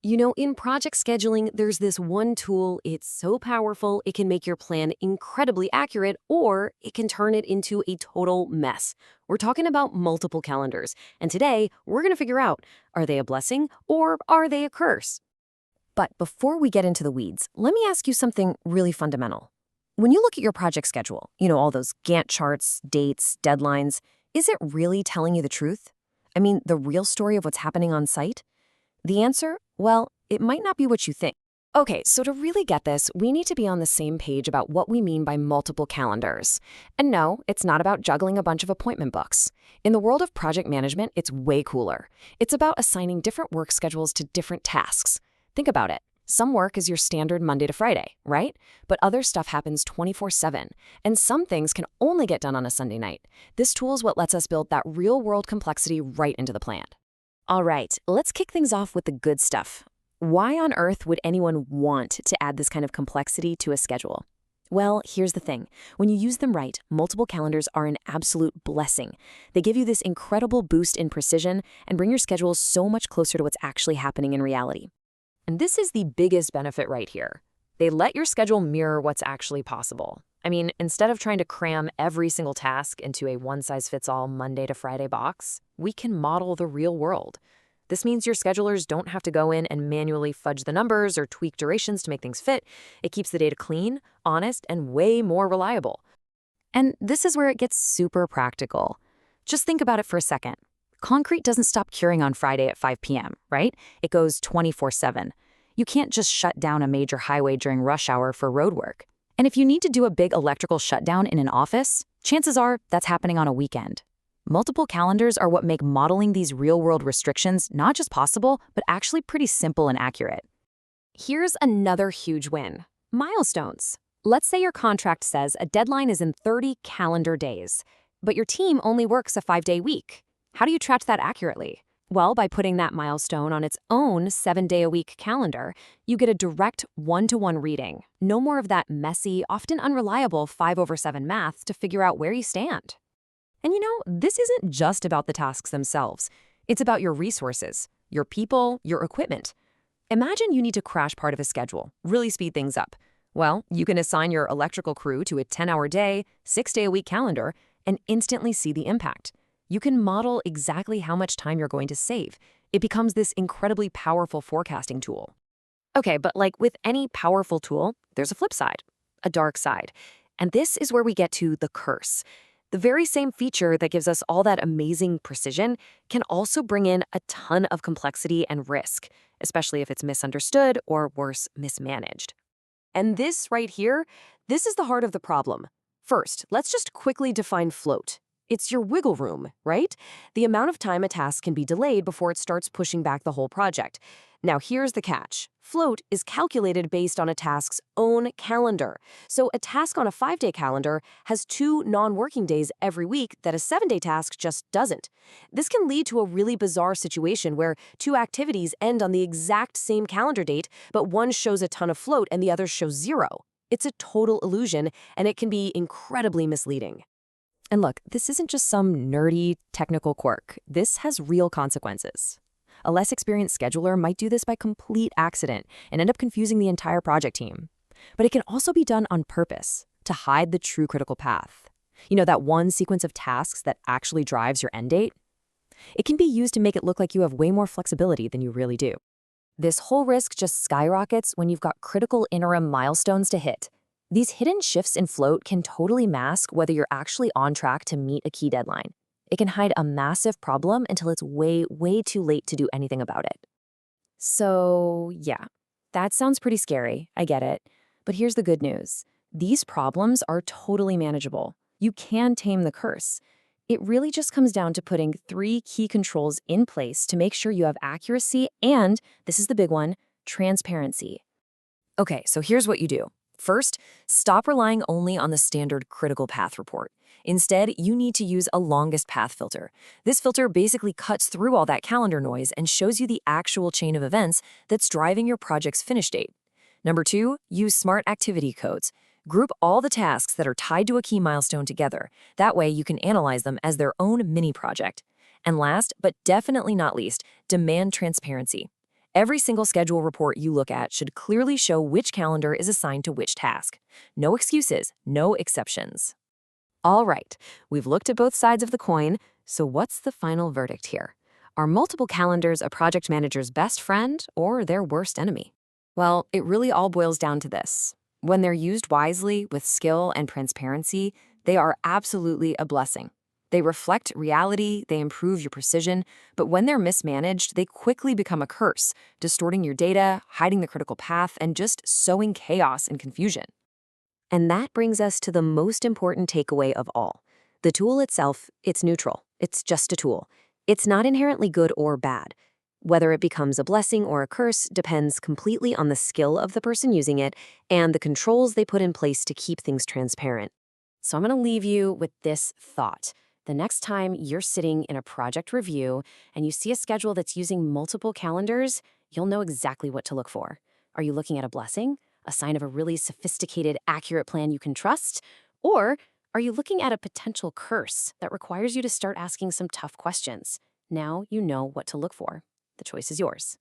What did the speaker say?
In project scheduling, there's this one tool. It's so powerful, it can make your plan incredibly accurate, or it can turn it into a total mess. We're talking about multiple calendars. And today, we're going to figure out, are they a blessing or are they a curse? But before we get into the weeds, let me ask you something really fundamental. When you look at your project schedule, all those Gantt charts, dates, deadlines, is it really telling you the truth? I mean, the real story of what's happening on site? The answer? Well, it might not be what you think. Okay, so to really get this, we need to be on the same page about what we mean by multiple calendars. And no, it's not about juggling a bunch of appointment books. In the world of project management, it's way cooler. It's about assigning different work schedules to different tasks. Think about it. Some work is your standard Monday to Friday, right? But other stuff happens 24/7, and some things can only get done on a Sunday night. This tool is what lets us build that real-world complexity right into the plan. All right, let's kick things off with the good stuff. Why on earth would anyone want to add this kind of complexity to a schedule? Well, here's the thing. When you use them right, multiple calendars are an absolute blessing. They give you this incredible boost in precision and bring your schedule so much closer to what's actually happening in reality. And this is the biggest benefit right here. They let your schedule mirror what's actually possible. I mean, instead of trying to cram every single task into a one-size-fits-all Monday to Friday box, we can model the real world. This means your schedulers don't have to go in and manually fudge the numbers or tweak durations to make things fit. It keeps the data clean, honest, and way more reliable. And this is where it gets super practical. Just think about it for a second. Concrete doesn't stop curing on Friday at 5 p.m., right? It goes 24/7. You can't just shut down a major highway during rush hour for road work. And if you need to do a big electrical shutdown in an office, chances are that's happening on a weekend. Multiple calendars are what make modeling these real-world restrictions not just possible, but actually pretty simple and accurate. Here's another huge win. Milestones. Let's say your contract says a deadline is in 30 calendar days, but your team only works a 5-day week. How do you track that accurately? Well, by putting that milestone on its own 7-day-a-week calendar, you get a direct one-to-one reading. No more of that messy, often unreliable 5/7 math to figure out where you stand. And this isn't just about the tasks themselves. It's about your resources, your people, your equipment. Imagine you need to crash part of a schedule, really speed things up. Well, you can assign your electrical crew to a 10-hour day, 6-day-a-week calendar, and instantly see the impact. You can model exactly how much time you're going to save. It becomes this incredibly powerful forecasting tool. Okay, but like with any powerful tool, there's a flip side, a dark side. And this is where we get to the curse. The very same feature that gives us all that amazing precision can also bring in a ton of complexity and risk, especially if it's misunderstood or, worse, mismanaged. And this right here, this is the heart of the problem. First, let's just quickly define float. It's your wiggle room, right? The amount of time a task can be delayed before it starts pushing back the whole project. Now, here's the catch. Float is calculated based on a task's own calendar. So a task on a 5-day calendar has 2 non-working days every week that a 7-day task just doesn't. This can lead to a really bizarre situation where 2 activities end on the exact same calendar date, but one shows a ton of float and the other shows 0. It's a total illusion, and it can be incredibly misleading. And look, this isn't just some nerdy technical quirk. This has real consequences. A less experienced scheduler might do this by complete accident and end up confusing the entire project team. But it can also be done on purpose to hide the true critical path. That one sequence of tasks that actually drives your end date? It can be used to make it look like you have way more flexibility than you really do. This whole risk just skyrockets when you've got critical interim milestones to hit. These hidden shifts in float can totally mask whether you're actually on track to meet a key deadline. It can hide a massive problem until it's way, way too late to do anything about it. So, yeah, that sounds pretty scary, I get it. But here's the good news. These problems are totally manageable. You can tame the curse. It really just comes down to putting 3 key controls in place to make sure you have accuracy and, this is the big one, transparency. Okay, so here's what you do. First, stop relying only on the standard critical path report. Instead, you need to use a longest path filter. This filter basically cuts through all that calendar noise and shows you the actual chain of events that's driving your project's finish date. Number 2, use smart activity codes. Group all the tasks that are tied to a key milestone together. That way you can analyze them as their own mini project. And last, but definitely not least, demand transparency. Every single schedule report you look at should clearly show which calendar is assigned to which task. No excuses, no exceptions. All right, we've looked at both sides of the coin, so what's the final verdict here? Are multiple calendars a project manager's best friend or their worst enemy? Well, it really all boils down to this. When they're used wisely with skill and transparency, they are absolutely a blessing. They reflect reality, they improve your precision, but when they're mismanaged, they quickly become a curse, distorting your data, hiding the critical path, and just sowing chaos and confusion. And that brings us to the most important takeaway of all. The tool itself, it's neutral. It's just a tool. It's not inherently good or bad. Whether it becomes a blessing or a curse depends completely on the skill of the person using it and the controls they put in place to keep things transparent. So I'm going to leave you with this thought. The next time you're sitting in a project review and you see a schedule that's using multiple calendars, you'll know exactly what to look for. Are you looking at a blessing? A sign of a really sophisticated, accurate plan you can trust? Or are you looking at a potential curse that requires you to start asking some tough questions? Now you know what to look for. The choice is yours.